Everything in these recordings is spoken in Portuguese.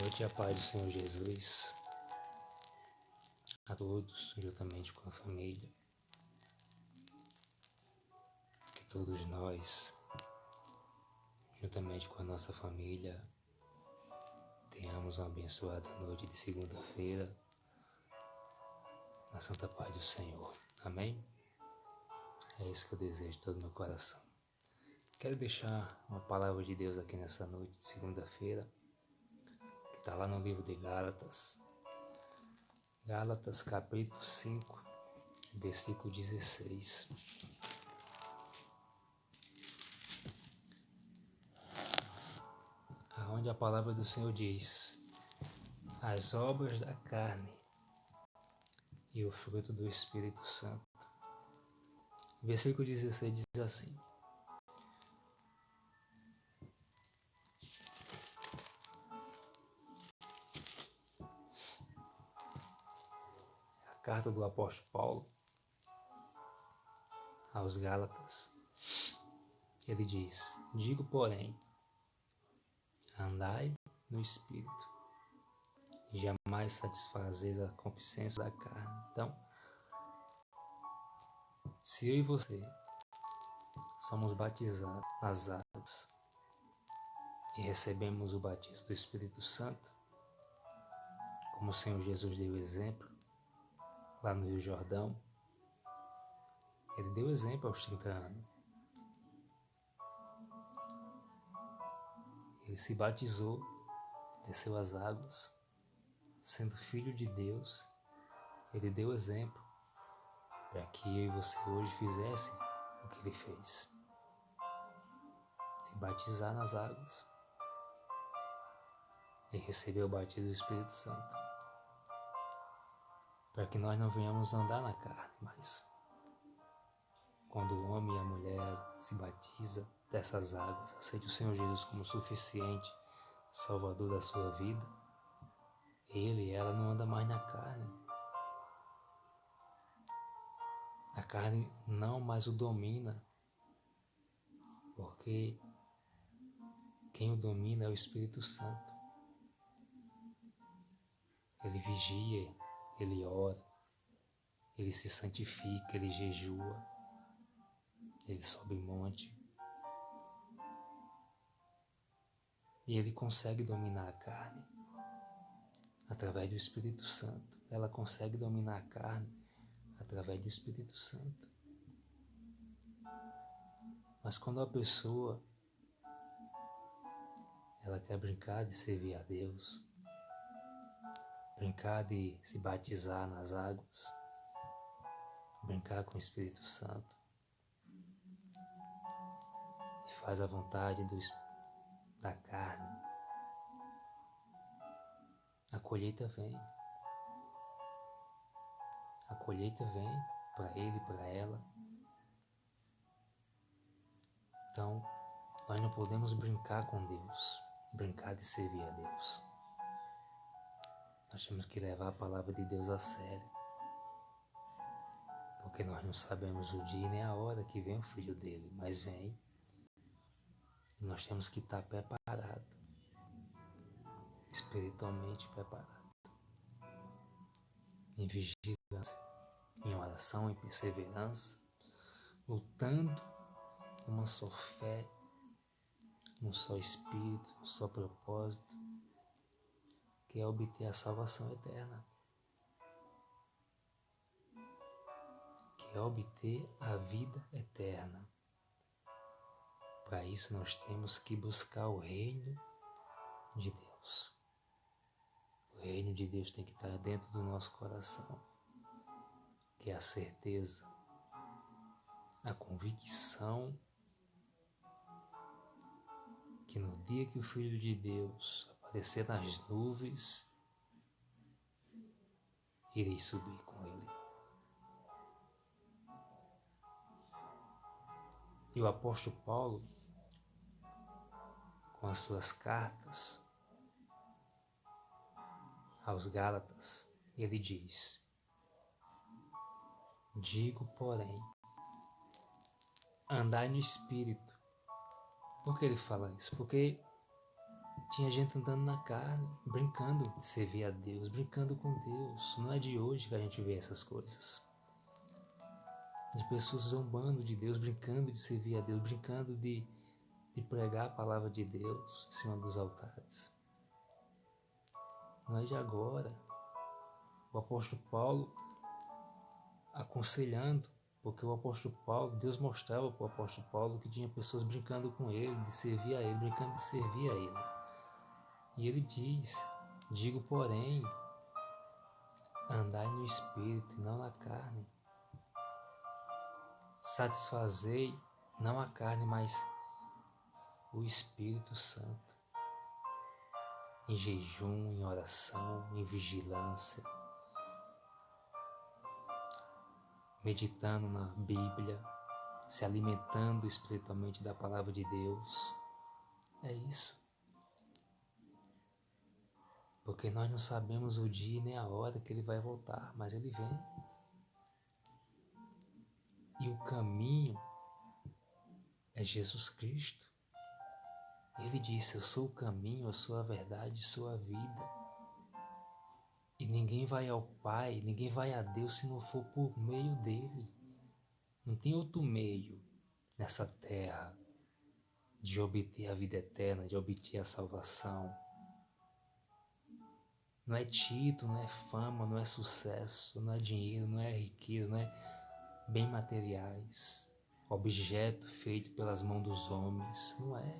noite e a paz do Senhor Jesus a todos, juntamente com a família. Que todos nós, juntamente com a nossa família, tenhamos uma abençoada noite de segunda-feira, na santa paz do Senhor. Amém? É isso que eu desejo de todo o meu coração. Quero deixar uma palavra de Deus aqui nessa noite de segunda-feira, que está lá no livro de Gálatas. Gálatas capítulo 5, versículo 16. Onde a palavra do Senhor diz: as obras da carne e o fruto do Espírito Santo. Versículo 16 diz assim: a carta do apóstolo Paulo aos Gálatas. Ele diz: digo, porém, andai no Espírito, e jamais satisfazeis a concupiscência da carne. Então, se eu e você somos batizados nas águas e recebemos o batismo do Espírito Santo, como o Senhor Jesus deu exemplo lá no Rio Jordão, ele deu exemplo aos 30 anos. Ele se batizou, desceu as águas, sendo filho de Deus. Ele deu exemplo para que eu e você hoje fizessem o que ele fez. Se batizar nas águas e receber o batismo do Espírito Santo. Para que nós não venhamos andar na carne, mas quando o homem e a mulher se batizam dessas águas, aceite o Senhor Jesus como suficiente Salvador da sua vida, ele e ela não andam mais na carne. A carne não mais o domina, porque quem o domina é o Espírito Santo. Ele vigia, ele ora, ele se santifica, ele jejua, ele sobe monte. E ele consegue dominar a carne através do Espírito Santo. Ela consegue dominar a carne através do Espírito Santo. Mas quando a pessoa ela quer brincar de servir a Deus, brincar de se batizar nas águas, brincar com o Espírito Santo, e faz a vontade da carne, a colheita vem. A colheita vem para ele e para ela. Então, nós não podemos brincar com Deus, brincar de servir a Deus. Nós temos que levar a palavra de Deus a sério, porque nós não sabemos o dia nem a hora que vem o Filho dele, mas vem. E nós temos que estar preparados, espiritualmente preparados, em vigilância, em oração, em perseverança, lutando uma só fé, um só espírito, um só propósito, que é obter a salvação eterna, que é obter a vida eterna. Para isso nós temos que buscar o reino de Deus. O reino de Deus tem que estar dentro do nosso coração, que é a certeza, a convicção que no dia que o Filho de Deus aparecer nas nuvens, irei subir com ele. E o apóstolo Paulo, com as suas cartas aos Gálatas, ele diz: digo, porém, andai no Espírito. Por que ele fala isso? Porque Tinha gente andando na carne, brincando de servir a Deus, brincando com Deus. Não é de hoje que a gente vê essas coisas. De pessoas zombando de Deus, brincando de servir a Deus, brincando de pregar a palavra de Deus em cima dos altares. Não é de agora. O apóstolo Paulo aconselhando, porque o apóstolo Paulo, Deus mostrava para o apóstolo Paulo que tinha pessoas brincando com ele, de servir a ele, brincando de servir a ele. E ele diz: digo, porém, andai no Espírito e não na carne. Satisfazei não a carne, mas o Espírito Santo. Em jejum, em oração, em vigilância, meditando na Bíblia, se alimentando espiritualmente da palavra de Deus. É isso. Porque nós não sabemos o dia nem a hora que Ele vai voltar, mas Ele vem. E o caminho é Jesus Cristo. Ele disse: eu sou o caminho, eu sou a verdade, eu sou a vida. E ninguém vai ao Pai, ninguém vai a Deus se não for por meio dele. Não tem outro meio nessa terra de obter a vida eterna, de obter a salvação. Não é título, não é fama, não é sucesso, não é dinheiro, não é riqueza, não é bem materiais, objeto feito pelas mãos dos homens. Não é.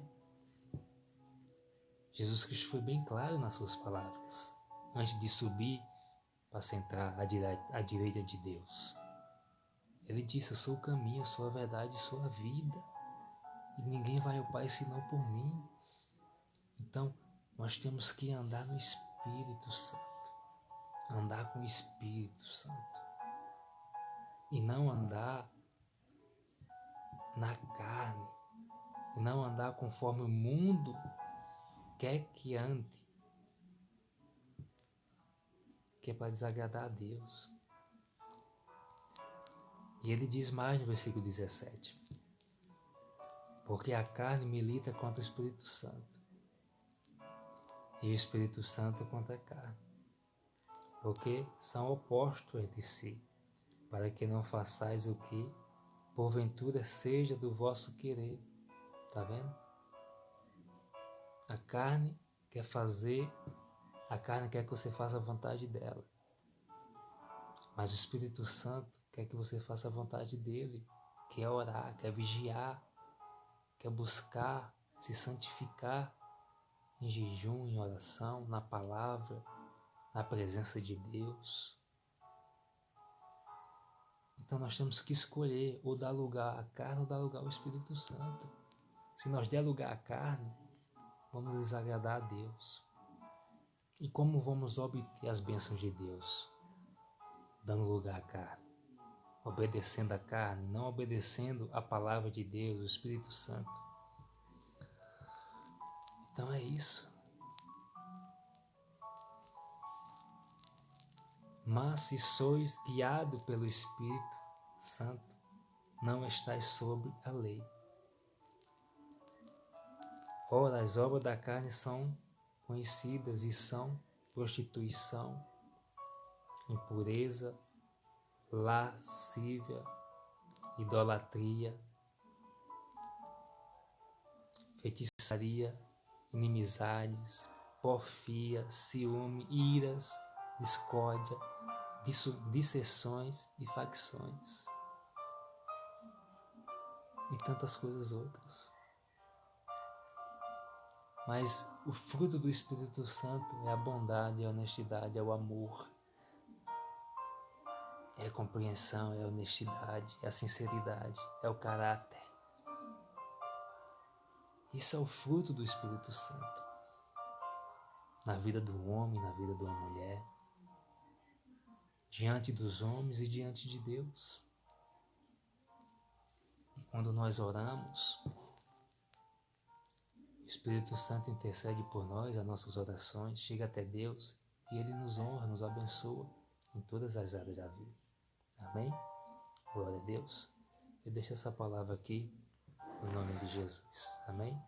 Jesus Cristo foi bem claro nas suas palavras, antes de subir para sentar à direita de Deus. Ele disse: eu sou o caminho, eu sou a verdade, eu sou a vida. E ninguém vai ao Pai senão por mim. Então, nós temos que andar no Espírito Santo. Andar com o Espírito Santo. E não andar na carne. E não andar conforme o mundo quer que ande. Que é para desagradar a Deus. E ele diz mais no versículo 17. Porque a carne milita contra o Espírito Santo. E o Espírito Santo contra a carne. Porque são opostos entre si. Para que não façais o que, porventura, seja do vosso querer. Tá vendo? A carne quer que você faça a vontade dela. Mas o Espírito Santo quer que você faça a vontade dele. Quer orar, quer vigiar, quer buscar, se santificar em jejum, em oração, na palavra, na presença de Deus. Então nós temos que escolher ou dar lugar à carne ou dar lugar ao Espírito Santo. Se nós der lugar à carne, vamos desagradar a Deus. E como vamos obter as bênçãos de Deus? Dando lugar à carne. Obedecendo a carne, não obedecendo a palavra de Deus, o Espírito Santo. Então é isso. Mas se sois guiados pelo Espírito Santo, não estáis sobre a lei. Ora, as obras da carne são conhecidas e são prostituição, impureza, lascívia, idolatria, feitiçaria, inimizades, porfia, ciúme, iras, discórdia, dissensões e facções. E tantas coisas outras. Mas o fruto do Espírito Santo é a bondade, é a honestidade, é o amor, é a compreensão, é a honestidade, é a sinceridade, é o caráter. Isso é o fruto do Espírito Santo. Na vida do homem, na vida de uma mulher, diante dos homens e diante de Deus. E quando nós oramos, o Espírito Santo intercede por nós, as nossas orações, chega até Deus e Ele nos honra, nos abençoa em todas as áreas da vida. Amém? Glória a Deus. Eu deixo essa palavra aqui no nome de Jesus. Amém?